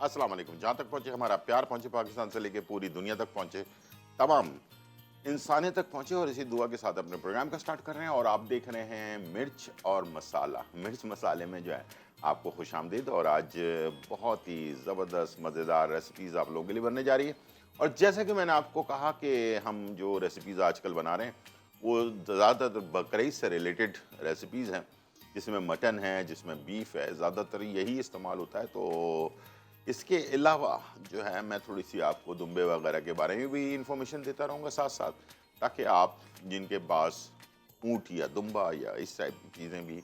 अस्सलाम वालेकुम। जहाँ तक पहुँचे हमारा प्यार, पहुँचे पाकिस्तान से लेके पूरी दुनिया तक पहुँचे, तमाम इंसानियत तक पहुँचे, और इसी दुआ के साथ अपने प्रोग्राम का स्टार्ट कर रहे हैं। और आप देख रहे हैं मिर्च और मसाला। मिर्च मसाले में जो है आपको खुशामदीद। और आज बहुत ही ज़बरदस्त मज़ेदार रेसिपीज़ आप लोगों के लिए बनने जा रही है। और जैसा कि मैंने आपको कहा कि हम जो रेसिपीज़ आजकल बना रहे हैं वो ज़्यादातर बकरीद से रिलेटेड रेसिपीज़ हैं, जिसमें मटन है, जिसमें बीफ है, ज़्यादातर यही इस्तेमाल होता है। तो इसके अलावा जो है मैं थोड़ी सी आपको दुम्बे वगैरह के बारे में भी इंफॉर्मेशन देता रहूँगा साथ साथ, ताकि आप जिनके पास ऊँट या दुम्बा या इस टाइप की चीज़ें भी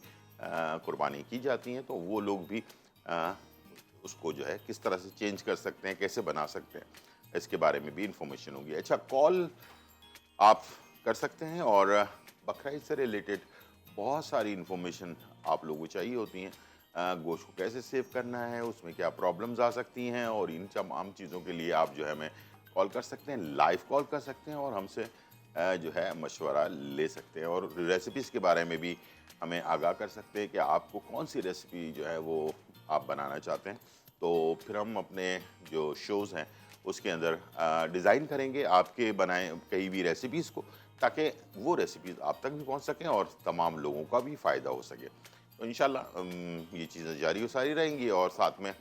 कुर्बानी की जाती हैं, तो वो लोग भी अ, उसको जो है किस तरह से चेंज कर सकते हैं, कैसे बना सकते हैं, इसके बारे में भी इंफॉर्मेशन होगी। अच्छा, कॉल आप कर सकते हैं। और बकरीद से रिलेटेड बहुत सारी इन्फॉर्मेशन आप लोगों को चाहिए होती हैं। गोश्त को कैसे सेव करना है, उसमें क्या प्रॉब्लम्स आ सकती हैं, और इन तमाम चीज़ों के लिए आप जो है हमें कॉल कर सकते हैं, लाइव कॉल कर सकते हैं, और हमसे जो है मशवरा ले सकते हैं। और रेसिपीज़ के बारे में भी हमें आगाह कर सकते हैं कि आपको कौन सी रेसिपी जो है वो आप बनाना चाहते हैं। तो फिर हम अपने जो शोज़ हैं उसके अंदर डिज़ाइन करेंगे आपके बनाए कई भी रेसिपीज़ को, ताकि वो रेसिपीज़ आप तक भी पहुंच सकें और तमाम लोगों का भी फ़ायदा हो सके। तो इंशाल्लाह ये चीज़ें जारी व सारी रहेंगी। और साथ में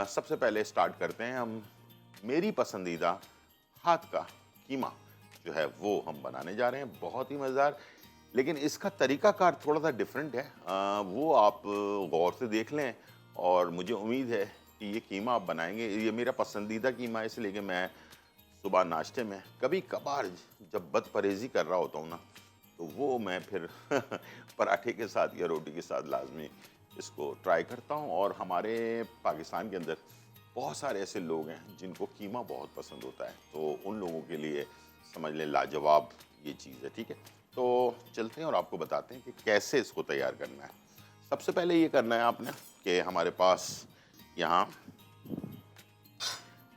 सबसे पहले स्टार्ट करते हैं हम मेरी पसंदीदा हाथ का कीमा जो है वो हम बनाने जा रहे हैं, बहुत ही मज़ेदार। लेकिन इसका तरीक़ाकार थोड़ा-सा डिफरेंट है। वो आप गौर से देख लें, और मुझे उम्मीद है कि ये कीमा आप बनाएँगे। ये मेरा पसंदीदा कीमा है, इसलिए कि मैं सुबह नाश्ते में कभी-कभार जब बदपरहेज़ी कर रहा होता हूँ ना, तो वो मैं फिर पराठे के साथ या रोटी के साथ लाज़मी इसको ट्राई करता हूँ। और हमारे पाकिस्तान के अंदर बहुत सारे ऐसे लोग हैं जिनको कीमा बहुत पसंद होता है, तो उन लोगों के लिए समझ लें लाजवाब ये चीज़ है, ठीक है? तो चलते हैं और आपको बताते हैं कि कैसे इसको तैयार करना है। सबसे पहले ये करना है आपने कि हमारे पास यहाँ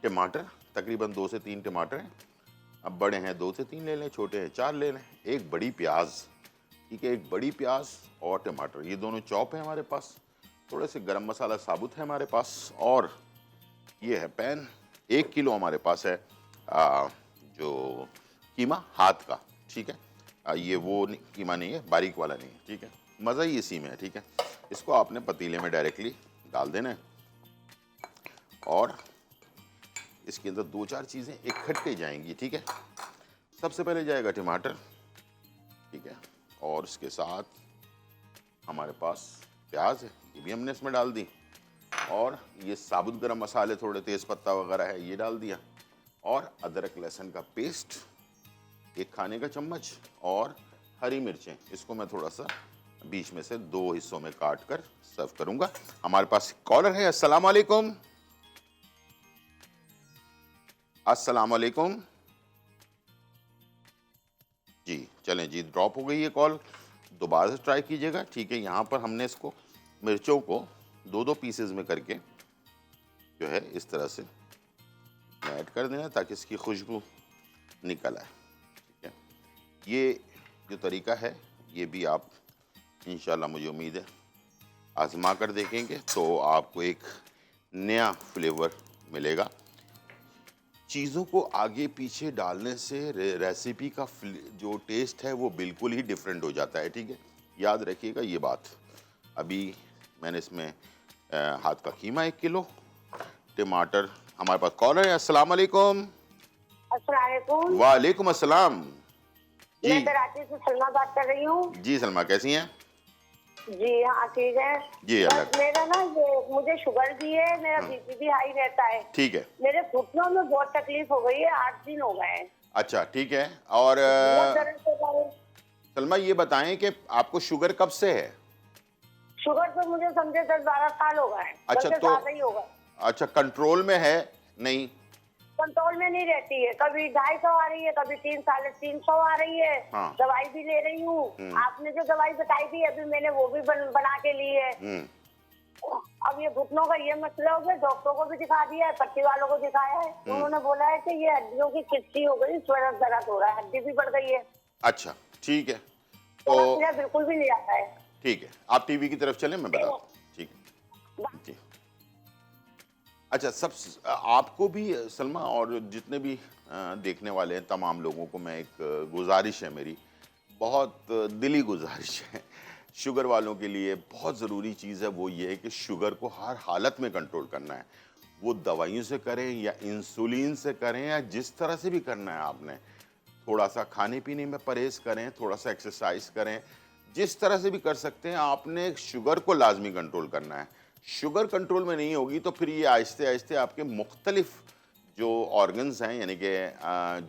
टमाटर, तकरीबन 2 से 3 टमाटर हैं। अब बड़े हैं 2 से 3 ले लें, छोटे हैं 4 ले लें। एक बड़ी प्याज, ठीक है, एक बड़ी प्याज और टमाटर, ये दोनों चॉप है हमारे पास। थोड़े से गरम मसाला साबुत है हमारे पास। और ये है पैन। 1 किलो हमारे पास है जो कीमा हाथ का, ठीक है। ये वो कीमा नहीं है, बारीक वाला नहीं है, ठीक है। मज़ा ही इसी में है, ठीक है। इसको आपने पतीले में डायरेक्टली डाल देना है, और इसके अंदर 2-4 चीज़ें इकट्ठे जाएंगी, ठीक है। सबसे पहले जाएगा टमाटर, ठीक है, और इसके साथ हमारे पास प्याज है, ये भी हमने इसमें डाल दी। और ये साबुत गरम मसाले, थोड़े तेज़ पत्ता वगैरह है, ये डाल दिया। और अदरक लहसुन का पेस्ट 1 खाने का चम्मच, और हरी मिर्चें, इसको मैं थोड़ा सा बीच में से 2 हिस्सों में काट कर सर्व करूँगा। हमारे पास कॉलर है। अस्सलाम वालेकुम। अस्सलाम वालेकुम जी। चलें जी, ड्रॉप हो गई ये कॉल, दोबारा से ट्राई कीजिएगा, ठीक है। यहाँ पर हमने इसको मिर्चों को 2-2 पीसेस में करके जो है इस तरह से ऐड कर देना, ताकि इसकी खुशबू निकल आए, ठीक है। ये जो तरीका है ये भी आप इंशाल्लाह, मुझे उम्मीद है, आजमा कर देखेंगे तो आपको एक नया फ्लेवर मिलेगा। चीज़ों को आगे पीछे डालने से रेसिपी का जो टेस्ट है वो बिल्कुल ही डिफरेंट हो जाता है, ठीक है। याद रखिएगा ये बात। अभी मैंने इसमें हाथ का कीमा 1 किलो, टमाटर, हमारे पास कॉलर है। अस्सलाम वालेकुम। अस्सलाम वालेकुम। वालेकुम अस्सलाम जी। मैं कराची से सलमा बात कर रही हूँ। जी सलमा, कैसी हैं? जी हाँ, ठीक है। जी अल्लाह। बस मेरा ना मुझे शुगर भी है, मेरा बीपी भी हाई रहता है। ठीक है। मेरे घुटनों में बहुत तकलीफ हो गई है, 8 दिन हो गए हैं। अच्छा, ठीक है। और बहुत दर्द हो रहा है। सलमा ये बताएं कि आपको शुगर कब से है? शुगर तो मुझे समझे 10-12 साल हो गए हैं, अच्छा, बल्कि तो ज्यादा ही हो गए। अच्छा, कंट्रोल में है? नहीं कंट्रोल में नहीं रहती है, कभी 250 आ रही है, कभी 300-350 आ रही है। हाँ। दवाई भी ले रही हूँ। आपने जो दवाई बताई थी अभी मैंने वो भी बना के ली है। अब ये घुटनों का ये मसला हो गया, डॉक्टरों को भी दिखा दिया है, पट्टी वालों को दिखाया है, उन्होंने बोला है कि ये हड्डियों की किस्ती हो गई, दर्द हो रहा है, हड्डी भी बढ़ गई है। अच्छा, ठीक है। तो तो बिल्कुल भी नहीं आता है। ठीक है, आप टीवी की तरफ चलें, मैं बताता हूँ, ठीक है जी। अच्छा, आपको भी सलमा और जितने भी देखने वाले हैं तमाम लोगों को मैं एक गुजारिश है मेरी, बहुत दिली गुजारिश है। शुगर वालों के लिए बहुत ज़रूरी चीज़ है वो ये है कि शुगर को हर हालत में कंट्रोल करना है। वो दवाइयों से करें या इंसुलिन से करें या जिस तरह से भी करना है आपने। थोड़ा-सा खाने-पीने में परहेज़ करें, थोड़ा-सा एक्सरसाइज़ करें, जिस तरह से भी कर सकते हैं आपने शुगर को लाज़मी कंट्रोल करना है। शुगर कंट्रोल में नहीं होगी तो फिर ये आहिस्ते-आहिस्ते आपके मुख्तलिफ जो ऑर्गन्स हैं यानी कि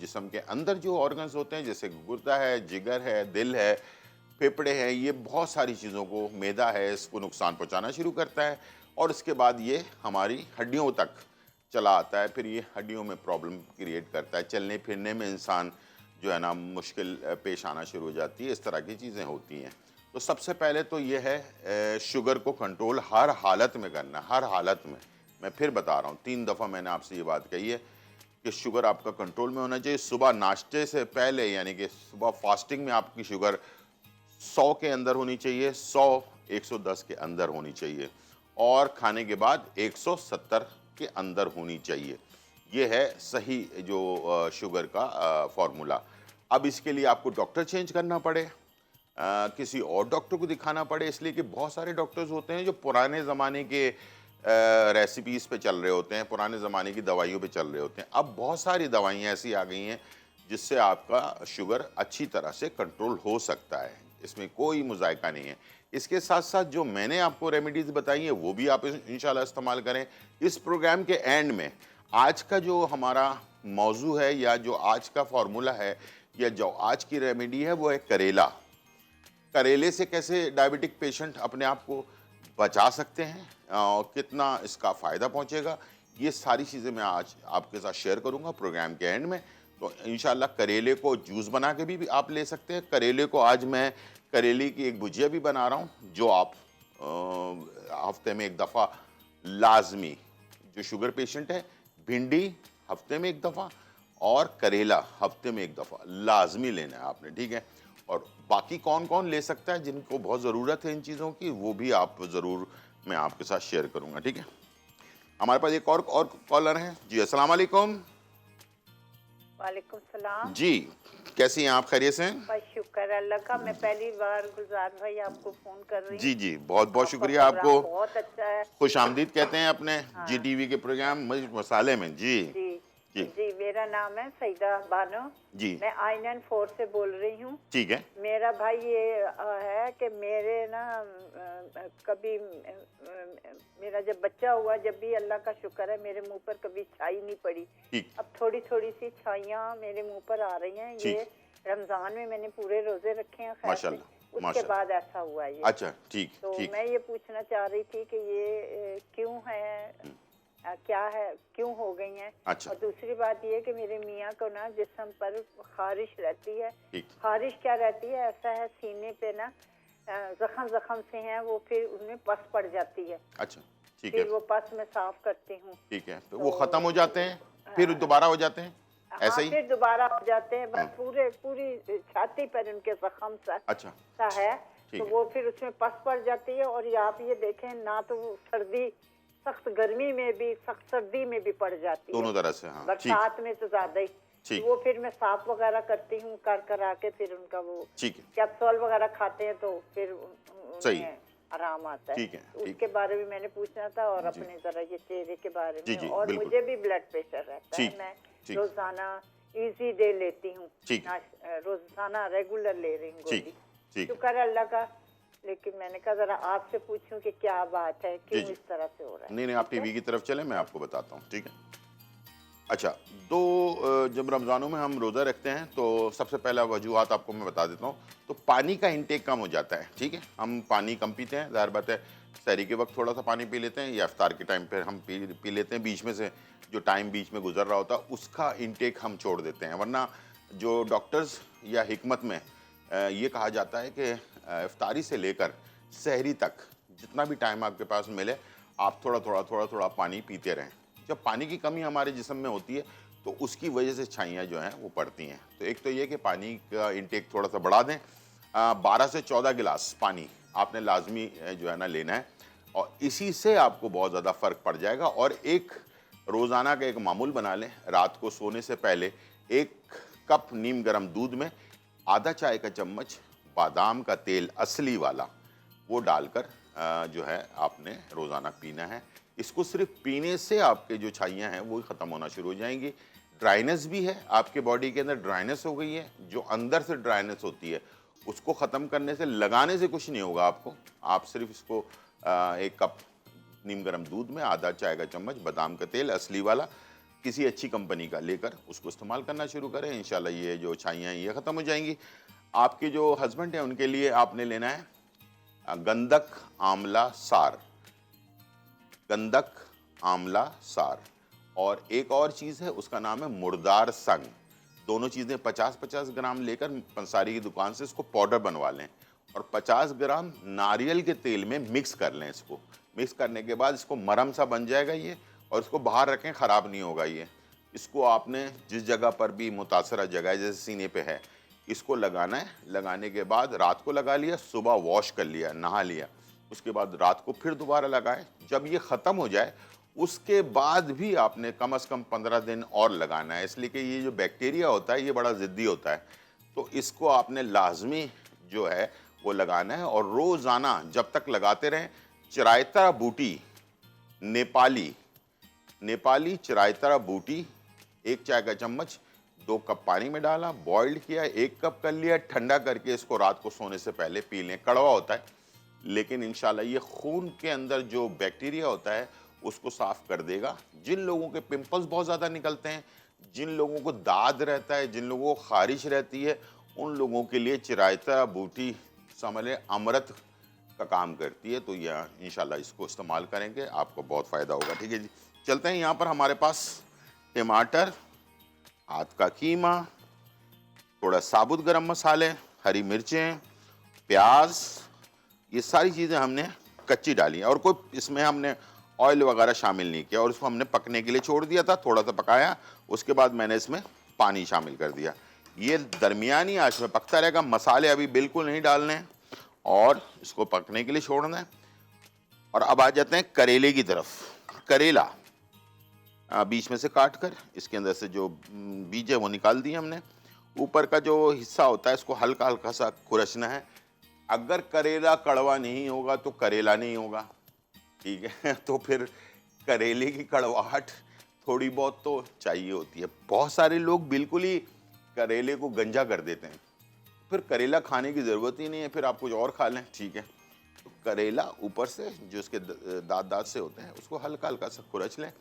जिस्म के अंदर जो ऑर्गन्स होते हैं जैसे गुर्दा है, जिगर है, दिल है, फेफड़े हैं, ये बहुत सारी चीज़ों को मैदा है इसको नुकसान पहुँचाना शुरू करता है और इसके बाद ये हमारी हड्डियों तक चला आता है। फिर ये हड्डियों में प्रॉब्लम क्रिएट करता है, चलने-फिरने में इंसान जो है ना मुश्किल पेश आना शुरू हो जाती है, इस तरह की चीज़ें होती हैं। तो सबसे पहले तो ये है शुगर को कंट्रोल हर हालत में करना है, हर हालत में। मैं फिर बता रहा हूँ, 3 दफ़ा मैंने आपसे ये बात कही है कि शुगर आपका कंट्रोल में होना चाहिए। सुबह नाश्ते से पहले यानी कि सुबह फास्टिंग में आपकी शुगर 100 के अंदर होनी चाहिए, 100 110 के अंदर होनी चाहिए और खाने के बाद 170 के अंदर होनी चाहिए। ये है सही जो शुगर का फ़ॉर्मूला। अब इसके लिए आपको डॉक्टर चेंज करना पड़े, किसी और डॉक्टर को दिखाना पड़े इसलिए कि बहुत सारे डॉक्टर्स होते हैं जो पुराने ज़माने के रेसिपीज़ पे चल रहे होते हैं, पुराने ज़माने की दवाइयों पे चल रहे होते हैं। अब बहुत सारी दवाइयाँ ऐसी आ गई हैं जिससे आपका शुगर अच्छी तरह से कंट्रोल हो सकता है, इसमें कोई मुज़ायका नहीं है। इसके साथ-साथ जो मैंने आपको रेमेडीज़ बताई हैं वो भी आप इंशाल्लाह इस्तेमाल करें। इस प्रोग्राम के एंड में आज का जो हमारा मौज़ू है या जो आज का फ़ॉर्मूला है या जो आज की रेमेडी है वो है करेला। करेले से कैसे डायबिटिक पेशेंट अपने आप को बचा सकते हैं और कितना इसका फ़ायदा पहुंचेगा, ये सारी चीज़ें मैं आज आपके साथ शेयर करूंगा प्रोग्राम के एंड में। तो इंशाल्लाह करेले को जूस बना के भी आप ले सकते हैं। करेले को आज मैं करेले की एक भुजिया भी बना रहा हूं जो आप हफ्ते में एक दफ़ा लाजमी, जो शुगर पेशेंट है, भिंडी हफ्ते में एक दफ़ा और करेला हफ्ते में एक दफ़ा लाजमी लेना है आपने, ठीक है। और बाकी कौन कौन ले सकता है जिनको बहुत ज़रूरत है इन चीज़ों की, वो भी आप ज़रूर मैं आपके साथ शेयर करूंगा, ठीक है। हमारे पास एक और कॉलर हैं जी। अस्सलाम वालेकुम। वालेकुम सलाम। जी, कैसी हैं आप, खैरियत से हैं? बस शुक्र अल्लाह का। मैं पहली बार गुलजार भाई आपको फोन कर रही हूँ। जी जी, बहुत बहुत आपका शुक्रिया प्रोग्राम आपको। बहुत अच्छा है। खुश आमदीद कहते हैं अपने हाँ। जी टीवी के प्रोग्राम मसाले में। जी जी जी जी, मेरा नाम है सईदा बानो। जी, मैं IN4 से बोल रही हूँ। ठीक है। मेरा भाई ये है कि मेरे ना कभी मेरा जब बच्चा हुआ, जब भी अल्लाह का शुक्र है मेरे मुंह पर कभी छाई नहीं पड़ी। ठीक अब थोड़ी थोड़ी सी छाइयाँ मेरे मुंह पर आ रही हैं। ठीक। ये रमजान में मैंने पूरे रोजे रखे हैं खैर से, माशाल्लाह, उसके माशाल्लाह। बाद ऐसा हुआ ये। अच्छा, ठीक तो ठीक। मैं ये पूछना चाह रही थी कि ये क्यों है, क्या है, क्यों हो गई हैं। अच्छा, और दूसरी बात ये कि मेरे मियाँ को ना जिस्म पर खारिश रहती है। ठीक। खारिश क्या रहती है, ऐसा है सीने पे ना जख्म से हैं वो, फिर उनमें पस पड़ जाती है। अच्छा, ठीक है। फिर वो पस मैं साफ करती हूँ। ठीक है, तो वो ख़त्म हो जाते हैं फिर दोबारा हो जाते हैं ऐसा हाँ, ही? फिर दोबारा हो जाते हैं। हाँ। बस पूरी छाती पर उनके जख्म अच्छा, सा है, ठीक तो है। वो फिर उसमें पस पड़ जाती है। और ये आप ये देखें ना, तो वो सर्दी, सख्त गर्मी में भी, सख्त सर्दी में भी पड़ जाती है, दोनों तरह से, हाँ, ठीक बरसात में तो ज्यादा ही। ठीक। वो फिर मैं साफ वगैरह करती हूँ, कर आके फिर उनका वो ठीक है, कैप्सूल वगैरह खाते हैं तो फिर सही। उन्हें आराम आता है। ठीक है, ठीक। उसके बारे में मैंने पूछना था और जी। अपने जरा ये चेहरे के बारे जी, में। जी, और बिल्कुल। मुझे भी ब्लड प्रेशर रहता है। ठीक, मैं ठीक। रोजाना इजी डे लेती हूँ, ठीक। रोजाना रेगुलर ले रही हूँ ठीक, गोली। ठीक। शुक्र है अल्लाह का। लेकिन मैंने कहा जरा आपसे पूछूं कि क्या बात है, क्यों जी। इस तरह से हो रहा है। नहीं नहीं, आप टीवी की तरफ चलें, मैं आपको बताता हूँ, ठीक है। अच्छा, तो जब रमज़ानों में हम रोज़ा रखते हैं तो सबसे पहला वजूहात आपको मैं बता देता हूँ। तो पानी का इंटेक कम हो जाता है, ठीक है। हम पानी कम पीते हैं, ज़ाहिर बात है। सहरी के वक्त थोड़ा सा पानी पी लेते हैं या इफ्तार के टाइम पे हम पी लेते हैं। बीच में से जो टाइम बीच में गुजर रहा होता है उसका इंटेक हम छोड़ देते हैं। वरना जो डॉक्टर्स या हिकमत में ये कहा जाता है कि इफ्तारी से लेकर सहरी तक जितना भी टाइम आपके पास मिले, आप थोड़ा पानी पीते रहें। जब पानी की कमी हमारे जिस्म में होती है तो उसकी वजह से छाइयाँ जो हैं वो पड़ती हैं। तो एक तो ये कि पानी का इंटेक थोड़ा सा बढ़ा दें। 12 से 14 गिलास पानी आपने लाजमी जो है ना लेना है और इसी से आपको बहुत ज़्यादा फ़र्क पड़ जाएगा। और एक रोज़ाना का एक मामूल बना लें, रात को सोने से पहले 1 कप नीम गर्म दूध में आधा चाय का चम्मच बादाम का तेल असली वाला वो डालकर जो है आपने रोज़ाना पीना है। इसको सिर्फ पीने से आपके जो छाइयाँ हैं वो ख़त्म होना शुरू हो जाएंगी। ड्राइनेस भी है, आपके बॉडी के अंदर ड्राइनेस हो गई है, जो अंदर से ड्राइनेस होती है उसको ख़त्म करने से, लगाने से कुछ नहीं होगा आपको। आप सिर्फ इसको 1 कप नीम गर्म दूध में आधा चाय का चम्मच बादाम का तेल असली वाला किसी अच्छी कंपनी का लेकर उसको इस्तेमाल करना शुरू करें। इंशाल्लाह ये जो छाइयाँ हैं ये ख़त्म हो जाएंगी। आपके जो हस्बैंड हैं उनके लिए आपने लेना है गंधक आंवला सार, गंधक आंवला सार, और एक और चीज़ है उसका नाम है मुर्दार संग। दोनों चीज़ें 50-50 ग्राम लेकर पंसारी की दुकान से इसको पाउडर बनवा लें और 50 ग्राम नारियल के तेल में मिक्स कर लें। इसको मिक्स करने के बाद इसको मरहम सा बन जाएगा ये, और इसको बाहर रखें, ख़राब नहीं होगा ये। इसको आपने जिस जगह पर भी मुतासरा जगह है, जैसे सीने पे है, इसको लगाना है। लगाने के बाद रात को लगा लिया, सुबह वॉश कर लिया, नहा लिया, उसके बाद रात को फिर दोबारा लगाएं। जब ये ख़त्म हो जाए उसके बाद भी आपने कम से कम 15 दिन और लगाना है, इसलिए कि ये जो बैक्टीरिया होता है ये बड़ा ज़िद्दी होता है। तो इसको आपने लाजमी जो है वो लगाना है और रोज़ाना जब तक लगाते रहें। चिरायता बूटी नेपाली चिरायता बूटी 1 चाय का चम्मच 2 कप पानी में डाला, बॉइल्ड किया, 1 कप कर लिया, ठंडा करके इसको रात को सोने से पहले पी लें। कड़वा होता है लेकिन इंशाल्लाह ये खून के अंदर जो बैक्टीरिया होता है उसको साफ कर देगा। जिन लोगों के पिंपल्स बहुत ज़्यादा निकलते हैं, जिन लोगों को दाद रहता है, जिन लोगों को खारिश रहती है, उन लोगों के लिए चिरायता बूटी समझ लें अमृत का काम करती है। तो यह इंशाल्लाह इसको इस्तेमाल करेंगे, आपको बहुत फ़ायदा होगा। ठीक है जी, चलते हैं। यहाँ पर हमारे पास टमाटर, हाथ का कीमा, थोड़ा साबुत गरम मसाले, हरी मिर्चें, प्याज, ये सारी चीज़ें हमने कच्ची डाली हैं और कोई इसमें हमने ऑयल वगैरह शामिल नहीं किया, और इसको हमने पकने के लिए छोड़ दिया था। थोड़ा सा पकाया, उसके बाद मैंने इसमें पानी शामिल कर दिया। ये दरमियानी आंच में पकता रहेगा। मसाले अभी बिल्कुल नहीं डालने हैं और इसको पकने के लिए छोड़ना है। और अब आ जाते हैं करेले की तरफ। करेला बीच में से काट कर इसके अंदर से जो बीज है वो निकाल दिए हमने। ऊपर का जो हिस्सा होता है इसको हल्का हल्का सा खुरचना है। अगर करेला कड़वा नहीं होगा तो करेला नहीं होगा, ठीक है। तो फिर करेले की कड़वाहट थोड़ी बहुत तो चाहिए होती है। बहुत सारे लोग बिल्कुल ही करेले को गंजा कर देते हैं, फिर करेला खाने की ज़रूरत ही नहीं है, फिर आप कुछ और खा लें, ठीक है। तो करेला ऊपर से जो उसके दांत से होते हैं उसको हल्का हल्का सा खुरच लें,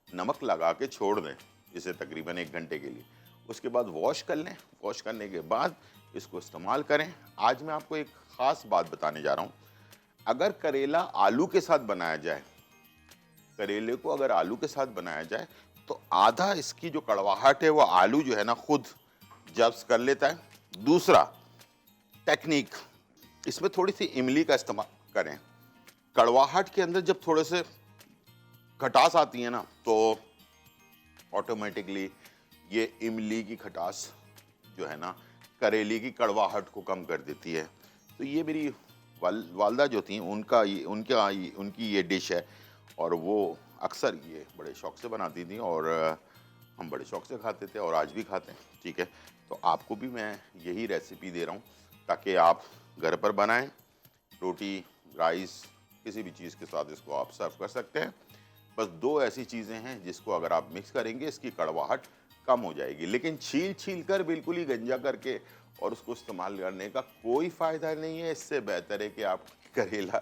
नमक लगा के छोड़ दें इसे तकरीबन 1 घंटे के लिए। उसके बाद वॉश कर लें। वॉश करने के बाद इसको इस्तेमाल करें। आज मैं आपको एक ख़ास बात बताने जा रहा हूँ। अगर करेला आलू के साथ बनाया जाए, करेले को अगर आलू के साथ बनाया जाए तो आधा इसकी जो कड़वाहट है वो आलू जो है ना खुद जब्स कर लेता है। दूसरा टेक्निक, इसमें थोड़ी सी इमली का इस्तेमाल करें। कड़वाहट के अंदर जब थोड़े से खटास आती है ना तो ऑटोमेटिकली ये इमली की खटास जो है ना करेले की कड़वाहट को कम कर देती है। तो ये मेरी वालदा जो थी उनकी ये डिश है और वो अक्सर ये बड़े शौक से बनाती थी और हम बड़े शौक से खाते थे और आज भी खाते हैं, ठीक है। तो आपको भी मैं यही रेसिपी दे रहा हूँ ताकि आप घर पर बनाएं। रोटी, राइस, किसी भी चीज़ के साथ इसको आप सर्व कर सकते हैं। बस 2 ऐसी चीज़ें हैं जिसको अगर आप मिक्स करेंगे इसकी कड़वाहट कम हो जाएगी। लेकिन छील कर बिल्कुल ही गंजा करके और उसको इस्तेमाल करने का कोई फ़ायदा नहीं है। इससे बेहतर है कि आप करेला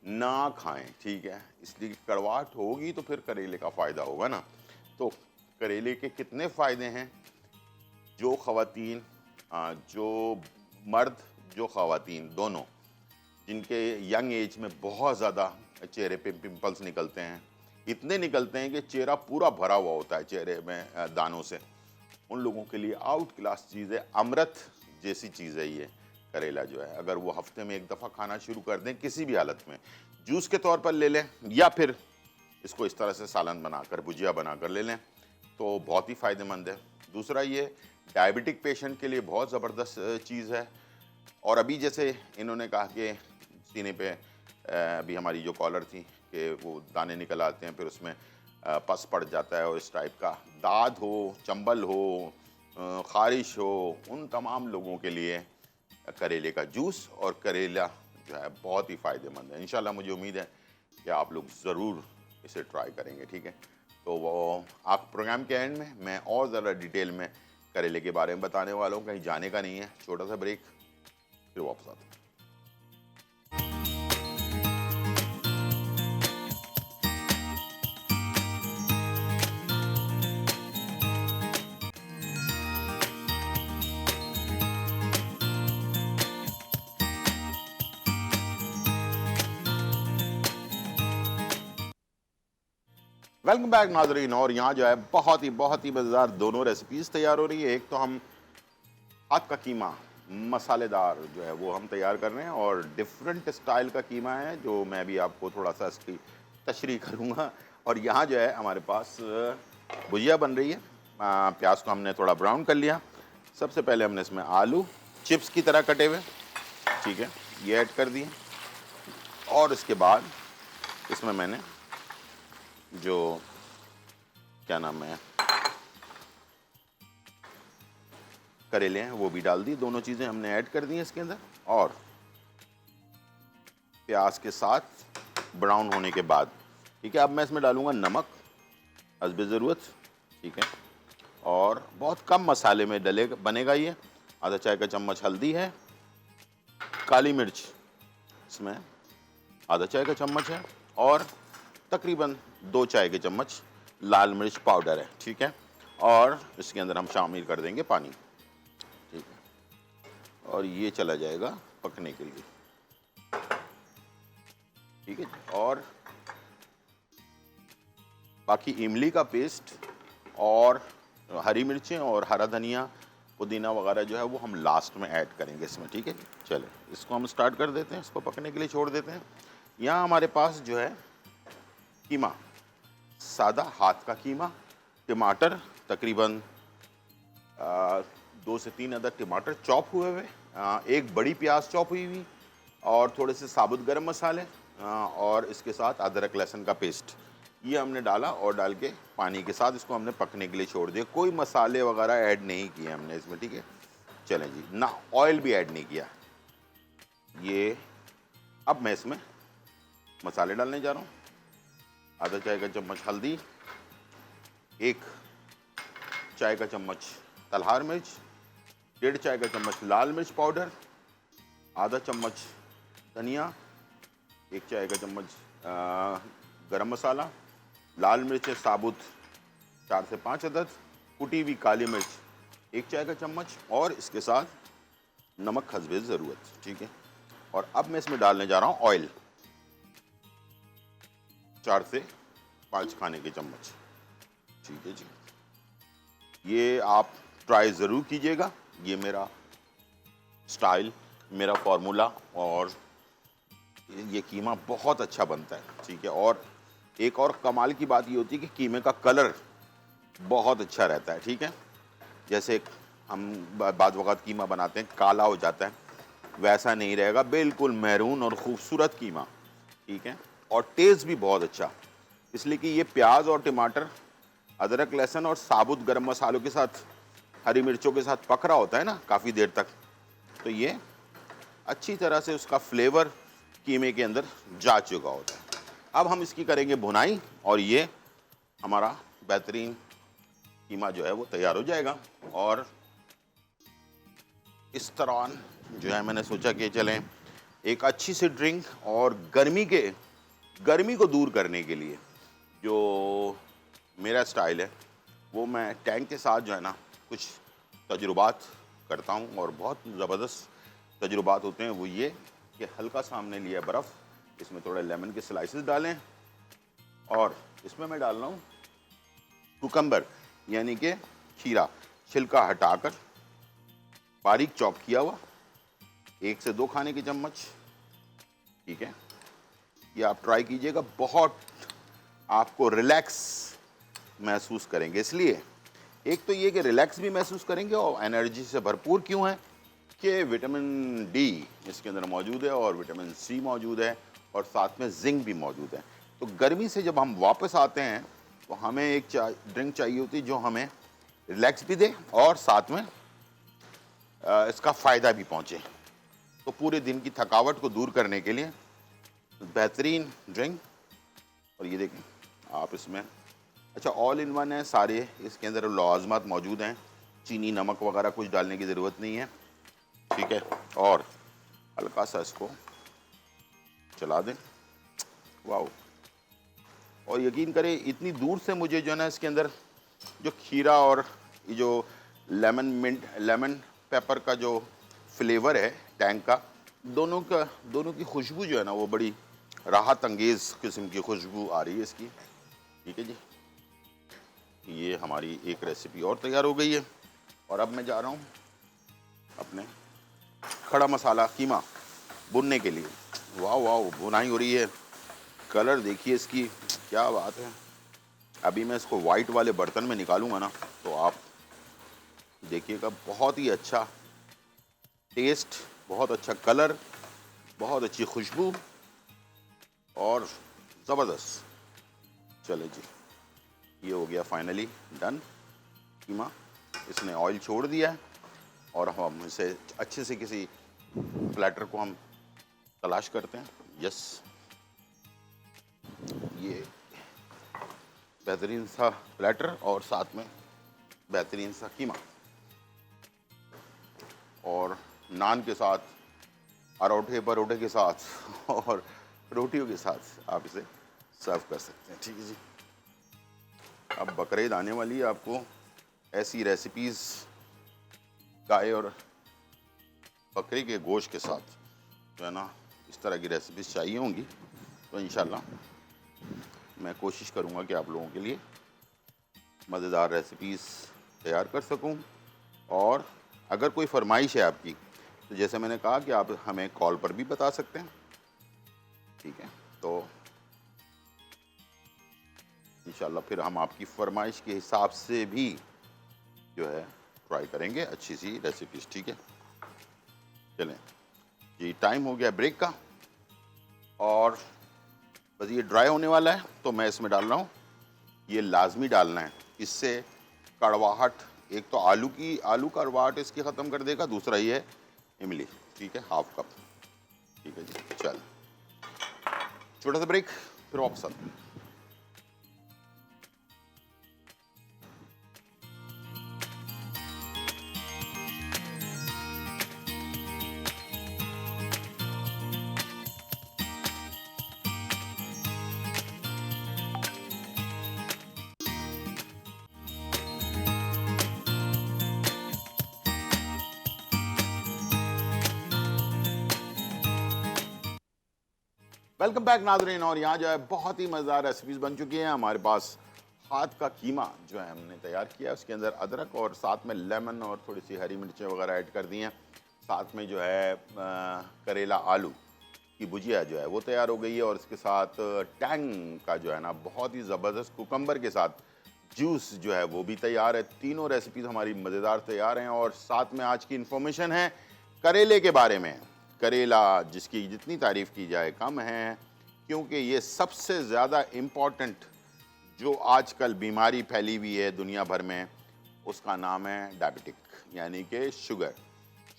ना खाएं, ठीक है। इसलिए कड़वाहट होगी तो फिर करेले का फ़ायदा होगा ना। तो करेले के कितने फ़ायदे हैं, जो ख़वातीन, जो मर्द, जो ख़वातीन दोनों, जिनके यंग एज में बहुत ज़्यादा चेहरे पे पिंपल्स निकलते हैं, इतने निकलते हैं कि चेहरा पूरा भरा हुआ होता है चेहरे में दानों से, उन लोगों के लिए आउट क्लास चीज़ है। अमृत जैसी चीज़ है ये करेला जो है। अगर वो हफ्ते में 1 दफ़ा खाना शुरू कर दें किसी भी हालत में, जूस के तौर पर ले लें या फिर इसको इस तरह से सालन बनाकर, भुजिया बनाकर ले लें तो बहुत ही फ़ायदेमंद है। दूसरा ये डायबिटिक पेशेंट के लिए बहुत ज़बरदस्त चीज़ है। और अभी जैसे इन्होंने कहा कि सीने पे अभी हमारी जो कॉलर थी कि वो दाने निकल आते हैं, फिर उसमें पस पड़ जाता है और इस टाइप का दाद हो, चंबल हो, खारिश हो, उन तमाम लोगों के लिए करेले का जूस और करेला जो है बहुत ही फ़ायदेमंद है। इंशाल्लाह मुझे उम्मीद है कि आप लोग ज़रूर इसे ट्राई करेंगे, ठीक है। तो वो आप प्रोग्राम के एंड में मैं और ज़रा डिटेल में करेले के बारे में बताने वाला हूँ, कहीं जाने का नहीं है। छोटा सा ब्रेक, फिर वापस आते हैं। वेलकम बैक नाजरीन। और यहाँ जो है बहुत ही मज़ेदार दोनों रेसिपीज़ तैयार हो रही है। एक तो हम हाथ का कीमा मसालेदार जो है वो हम तैयार कर रहे हैं और डिफरेंट स्टाइल का कीमा है जो मैं भी आपको थोड़ा सा इसकी तशरीह करूँगा। और यहाँ जो है हमारे पास भुजिया बन रही है। प्याज को हमने थोड़ा ब्राउन कर लिया। सबसे पहले हमने इसमें आलू चिप्स की तरह कटे हुए, ठीक है, ये ऐड कर दिए। और इसके बाद इसमें मैंने जो क्या नाम है करेले हैं वो भी डाल दी। दोनों चीज़ें हमने ऐड कर दी हैं इसके अंदर। और प्याज के साथ ब्राउन होने के बाद, ठीक है, अब मैं इसमें डालूंगा नमक हस्बे ज़रूरत, ठीक है। और बहुत कम मसाले में बनेगा ये। आधा चाय का चम्मच हल्दी है, काली मिर्च इसमें आधा चाय का चम्मच है और तकरीबन 2 चाय के चम्मच लाल मिर्च पाउडर है, ठीक है। और इसके अंदर हम शामिल कर देंगे पानी, ठीक है। और ये चला जाएगा पकने के लिए, ठीक है। और बाकी इमली का पेस्ट और हरी मिर्चें और हरा धनिया पुदीना वगैरह जो है वो हम लास्ट में ऐड करेंगे इसमें, ठीक है। चले इसको हम स्टार्ट कर देते हैं, इसको पकने के लिए छोड़ देते हैं। यहाँ हमारे पास जो है कीमा, सादा हाथ का कीमा, टमाटर तकरीबन 2 से 3 अदद टमाटर चॉप हुए हुए, एक बड़ी प्याज चॉप हुई हुई और थोड़े से साबुत गरम मसाले और इसके साथ अदरक लहसुन का पेस्ट, ये हमने डाला और डाल के पानी के साथ इसको हमने पकने के लिए छोड़ दिया। कोई मसाले वगैरह ऐड नहीं किए हमने इसमें, ठीक है। चलें जी, ना ऑयल भी ऐड नहीं किया। ये अब मैं इसमें मसाले डालने जा रहा हूँ। आधा चाय का चम्मच हल्दी, 1 चाय का चम्मच तलहार मिर्च, 1.5 चाय का चम्मच लाल मिर्च पाउडर, आधा चम्मच धनिया, 1 चाय का चम्मच गरम मसाला, लाल मिर्च साबुत 4 से 5 अदद, कुटी हुई काली मिर्च 1 चाय का चम्मच और इसके साथ नमक हस्बे ज़रूरत, ठीक है। और अब मैं इसमें डालने जा रहा हूँ ऑयल, 4 से 5 खाने के चम्मच, ठीक है जी। ये आप ट्राई ज़रूर कीजिएगा, ये मेरा स्टाइल, मेरा फार्मूला, और ये कीमा बहुत अच्छा बनता है, ठीक है। और एक और कमाल की बात ये होती है कि कीमे का कलर बहुत अच्छा रहता है, ठीक है। जैसे हम बाद वक़्त कीमा बनाते हैं काला हो जाता है, वैसा नहीं रहेगा, बिल्कुल मैरून और ख़ूबसूरत कीमा, ठीक है। और टेस्ट भी बहुत अच्छा, इसलिए कि ये प्याज और टमाटर, अदरक लहसुन और साबुत गरम मसालों के साथ, हरी मिर्चों के साथ पक रहा होता है ना काफ़ी देर तक, तो ये अच्छी तरह से उसका फ्लेवर कीमे के अंदर जा चुका होता है। अब हम इसकी करेंगे भुनाई और ये हमारा बेहतरीन कीमा जो है वो तैयार हो जाएगा। और इस तरह जो है मैंने सोचा कि चलें एक अच्छी सी ड्रिंक, और गर्मी को दूर करने के लिए जो मेरा स्टाइल है वो मैं टैंक के साथ जो है ना कुछ तजुर्बात करता हूँ, और बहुत ज़बरदस्त तजुर्बात होते हैं। वो ये कि हल्का सा हमने लिया बर्फ़, इसमें थोड़े लेमन के स्लाइसेस डालें और इसमें मैं डाल रहा हूँ कुकम्बर यानी कि खीरा, छिलका हटाकर बारीक चॉप किया हुआ, 1 से 2 खाने के चम्मच, ठीक है। ये आप ट्राई कीजिएगा, बहुत आपको रिलैक्स महसूस करेंगे। इसलिए एक तो ये कि रिलैक्स भी महसूस करेंगे और एनर्जी से भरपूर क्यों है कि विटामिन डी इसके अंदर मौजूद है और विटामिन सी मौजूद है और साथ में जिंक भी मौजूद है। तो गर्मी से जब हम वापस आते हैं तो हमें एक ड्रिंक चाहिए होती है जो हमें रिलैक्स भी दे और साथ में इसका फ़ायदा भी पहुंचे। तो पूरे दिन की थकावट को दूर करने के लिए बेहतरीन ड्रिंक। और ये देखें आप इसमें, अच्छा ऑल इन वन है सारे, इसके अंदर लाजमात मौजूद हैं, चीनी नमक वगैरह कुछ डालने की ज़रूरत नहीं है, ठीक है। और हल्का सा इसको चला दें, वाह। और यकीन करें इतनी दूर से मुझे जो है ना इसके अंदर जो खीरा और ये जो लेमन पेपर का जो फ्लेवर है टैंग का, दोनों की खुशबू जो है ना वो बड़ी राहत अंगेज़ किस्म की खुशबू आ रही है इसकी, ठीक है जी। ये हमारी एक रेसिपी और तैयार हो गई है। और अब मैं जा रहा हूँ अपने खड़ा मसाला कीमा भुनने के लिए। वाह वाह, भुनाई हो रही है, कलर देखिए इसकी, क्या बात है। अभी मैं इसको वाइट वाले बर्तन में निकालूंगा ना तो आप देखिएगा, बहुत ही अच्छा टेस्ट, बहुत अच्छा कलर, बहुत अच्छी खुशबू और ज़बरदस्त। चले जी, ये हो गया फाइनली डन कीमा। इसने ऑयल छोड़ दिया है और हम इसे अच्छे से किसी प्लेटर को हम तलाश करते हैं। यस, ये बेहतरीन सा प्लेटर और साथ में बेहतरीन सा कीमा और नान के साथ, परोठे परोठे के साथ और रोटियों के साथ आप इसे सर्व कर सकते हैं, ठीक है जी। अब बकरीद आने वाली है, आपको ऐसी रेसिपीज़ गाय और बकरी के गोश्त के साथ जो है ना इस तरह की रेसिपीज़ चाहिए होंगी, तो इंशाल्लाह मैं कोशिश करूँगा कि आप लोगों के लिए मज़ेदार रेसिपीज़ तैयार कर सकूँ। और अगर कोई फरमाइश है आपकी तो जैसे मैंने कहा कि आप हमें कॉल पर भी बता सकते हैं, ठीक है। तो इंशाल्लाह फिर हम आपकी फरमाइश के हिसाब से भी जो है ट्राई करेंगे अच्छी सी रेसिपीज़, ठीक है। चलें जी, टाइम हो गया ब्रेक का और बस ये ड्राई होने वाला है तो मैं इसमें डाल रहा हूँ, ये लाजमी डालना है, इससे कड़वाहट, एक तो आलू का कड़वाहट इसकी ख़त्म कर देगा, दूसरा ये इमली, ठीक है, हाफ कप, ठीक है जी। चल छोटा सा ब्रेक, फिर वापस आते हैं। वेलकम बैक नाज़रीन। और यहाँ जो है बहुत ही मज़ेदार रेसिपीज़ बन चुकी हैं हमारे पास। हाथ का कीमा जो है हमने तैयार किया है, उसके अंदर अदरक और साथ में लेमन और थोड़ी सी हरी मिर्चें वगैरह ऐड कर दी हैं। साथ में जो है करेला आलू की भुजिया जो है वो तैयार हो गई है और इसके साथ टैंग का जो है ना बहुत ही ज़बरदस्त कुकम्बर के साथ जूस जो है वो भी तैयार है। तीनों रेसिपीज़ हमारी मज़ेदार तैयार हैं। और साथ में आज की इन्फॉर्मेशन है करेले के बारे में। करेला जिसकी जितनी तारीफ़ की जाए कम है, क्योंकि ये सबसे ज़्यादा इम्पॉर्टेंट जो आजकल बीमारी फैली हुई है दुनिया भर में, उसका नाम है डायबिटिक, यानी कि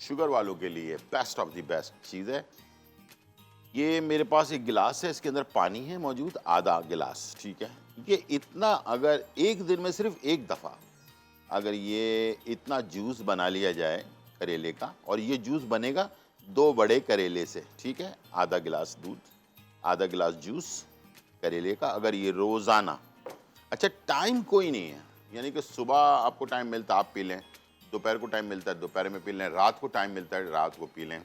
शुगर वालों के लिए बेस्ट ऑफ द बेस्ट चीज़ है। ये मेरे पास एक गिलास है, इसके अंदर पानी है मौजूद, आधा गिलास, ठीक है। ये इतना अगर एक दिन में सिर्फ एक दफ़ा अगर ये इतना जूस बना लिया जाए करेले का, और ये जूस बनेगा 2 बड़े करेले से, ठीक है, आधा गिलास दूध, आधा गिलास जूस करेले का, अगर ये रोज़ाना, अच्छा टाइम कोई नहीं है, यानी कि सुबह आपको टाइम मिलता है आप पी लें, दोपहर को टाइम मिलता है दोपहर में पी लें, रात को टाइम मिलता है रात को पी लें।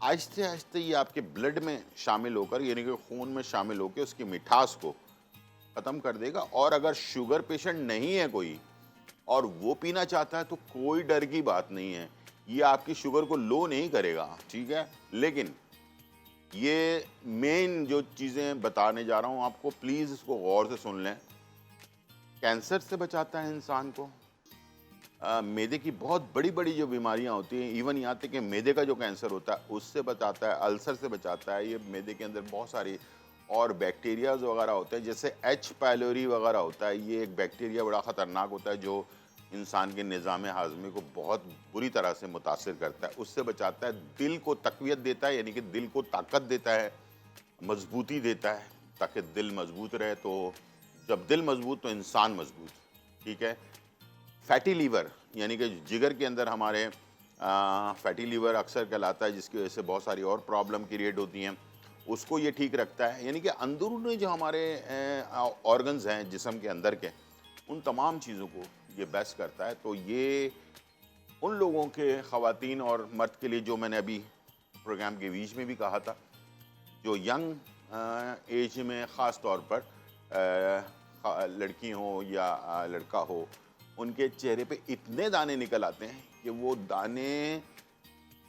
आहिस्ते आहिस्ते ये आपके ब्लड में शामिल होकर, यानी कि खून में शामिल होकर उसकी मिठास को ख़त्म कर देगा। और अगर शुगर पेशेंट नहीं है कोई और वो पीना चाहता है तो कोई डर की बात नहीं है, ये आपकी शुगर को लो नहीं करेगा, ठीक है। लेकिन ये मेन जो चीज़ें बताने जा रहा हूँ आपको, प्लीज़ इसको गौर से सुन लें। कैंसर से बचाता है इंसान को, मैदे की बहुत बड़ी बड़ी जो बीमारियां होती हैं, इवन यहाँ तक कि मैदे का जो कैंसर होता है उससे बचाता है, अल्सर से बचाता है। ये मैदे के अंदर बहुत सारी और बैक्टीरियाज वगैरह होते हैं, जैसे एच पायलोरी वगैरह होता है, ये एक बैक्टीरिया बड़ा ख़तरनाक होता है जो इंसान के निज़ाम हाज़मे को बहुत बुरी तरह से मुतासिर करता है, उससे बचाता है। दिल को तक़वियत देता है, यानी कि दिल को ताकत देता है, मजबूती देता है, ताकि दिल मजबूत रहे। तो जब दिल मजबूत तो इंसान मजबूत, ठीक है। फैटी लीवर, यानी कि जिगर के अंदर हमारे फैटी लीवर अक्सर कहलाता है, जिसकी वजह से बहुत सारी और प्रॉब्लम क्रिएट होती हैं, उसको ये ठीक रखता है। यानी कि अंदरूनी जो हमारे ऑर्गन्स हैं जिस्म के अंदर के, उन तमाम चीज़ों को ये बेस्ट करता है। तो ये उन लोगों के, ख़वातीन और मर्द के लिए, जो मैंने अभी प्रोग्राम के बीच में भी कहा था, जो यंग एज में ख़ास तौर पर लड़की हो या लड़का हो, उनके चेहरे पे इतने दाने निकल आते हैं कि वो दाने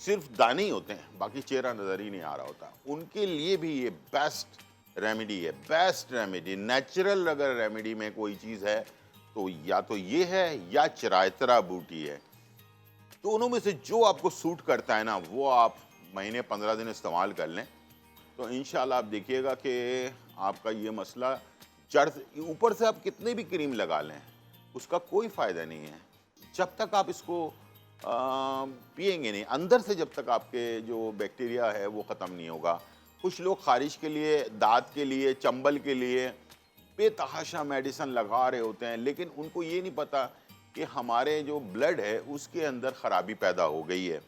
सिर्फ दाने ही होते हैं, बाकी चेहरा नज़र ही नहीं आ रहा होता। उनके लिए भी ये बेस्ट रेमेडी है, बेस्ट रेमेडी। नेचुरल अगर रेमेडी में कोई चीज़ है तो या तो ये है या चिरायतरा बूटी है। दोनों में से जो आपको सूट करता है ना, वो आप महीने 15 दिन इस्तेमाल कर लें, तो इंशाल्लाह आप देखिएगा कि आपका ये मसला जड़ से, ऊपर से आप कितने भी क्रीम लगा लें उसका कोई फ़ायदा नहीं है जब तक आप इसको पिएंगे नहीं। अंदर से जब तक आपके जो बैक्टीरिया है वो ख़त्म नहीं होगा। कुछ लोग खारिश के लिए, दाँत के लिए, चंबल के लिए बेतहाशा मेडिसिन लगा रहे होते हैं, लेकिन उनको ये नहीं पता कि हमारे जो ब्लड है उसके अंदर ख़राबी पैदा हो गई है।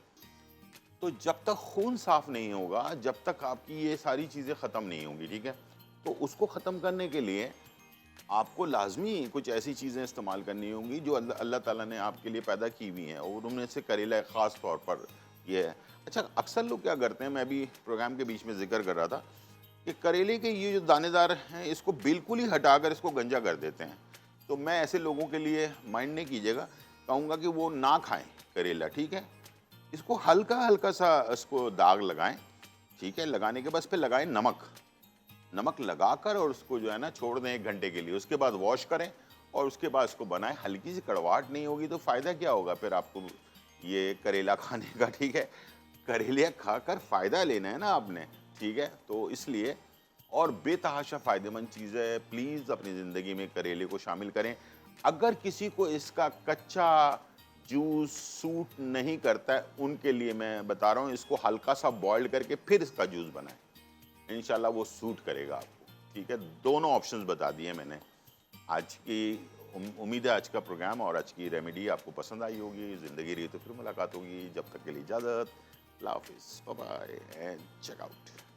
तो जब तक खून साफ़ नहीं होगा, जब तक आपकी ये सारी चीज़ें ख़त्म नहीं होंगी, ठीक है। तो उसको ख़त्म करने के लिए आपको लाजमी कुछ ऐसी चीज़ें इस्तेमाल करनी होंगी जो अल्लाह ताला ने आपके लिए पैदा की हुई हैं, और उनमें से करेला ख़ास तौर पर ये है। अच्छा, अक्सर लोग क्या करते हैं, मैं अभी प्रोग्राम के बीच में जिक्र कर रहा था कि करेले के ये जो दानेदार हैं इसको बिल्कुल ही हटाकर इसको गंजा कर देते हैं। तो मैं ऐसे लोगों के लिए माइंड नहीं कीजिएगा, कहूँगा कि वो ना खाएं करेला, ठीक है। इसको हल्का हल्का सा इसको दाग लगाएं, ठीक है। लगाने के बाद इस पर लगाएं नमक लगाकर, और उसको जो है ना छोड़ दें 1 घंटे के लिए। उसके बाद वॉश करें और उसके बाद इसको बनाएं। हल्की सी कड़वाहट नहीं होगी तो फ़ायदा क्या होगा फिर आपको ये करेला खाने का, ठीक है। करेले खाकर फ़ायदा लेना है ना आपने, ठीक है। तो इसलिए, और बेतहाशा फ़ायदेमंद चीज़ है, प्लीज़ अपनी ज़िंदगी में करेले को शामिल करें। अगर किसी को इसका कच्चा जूस सूट नहीं करता है, उनके लिए मैं बता रहा हूँ, इसको हल्का सा बॉइल्ड करके फिर इसका जूस बनाएं, इंशाल्लाह वो सूट करेगा आपको, ठीक है। दोनों ऑप्शंस बता दिए मैंने। आज की उम्मीद है आज का प्रोग्राम और आज की रेमेडी आपको पसंद आई होगी। ज़िंदगी रही तो फिर मुलाकात होगी, जब तक के लिए इजाज़त, अल्लाह हाफिज़, bye bye and check out.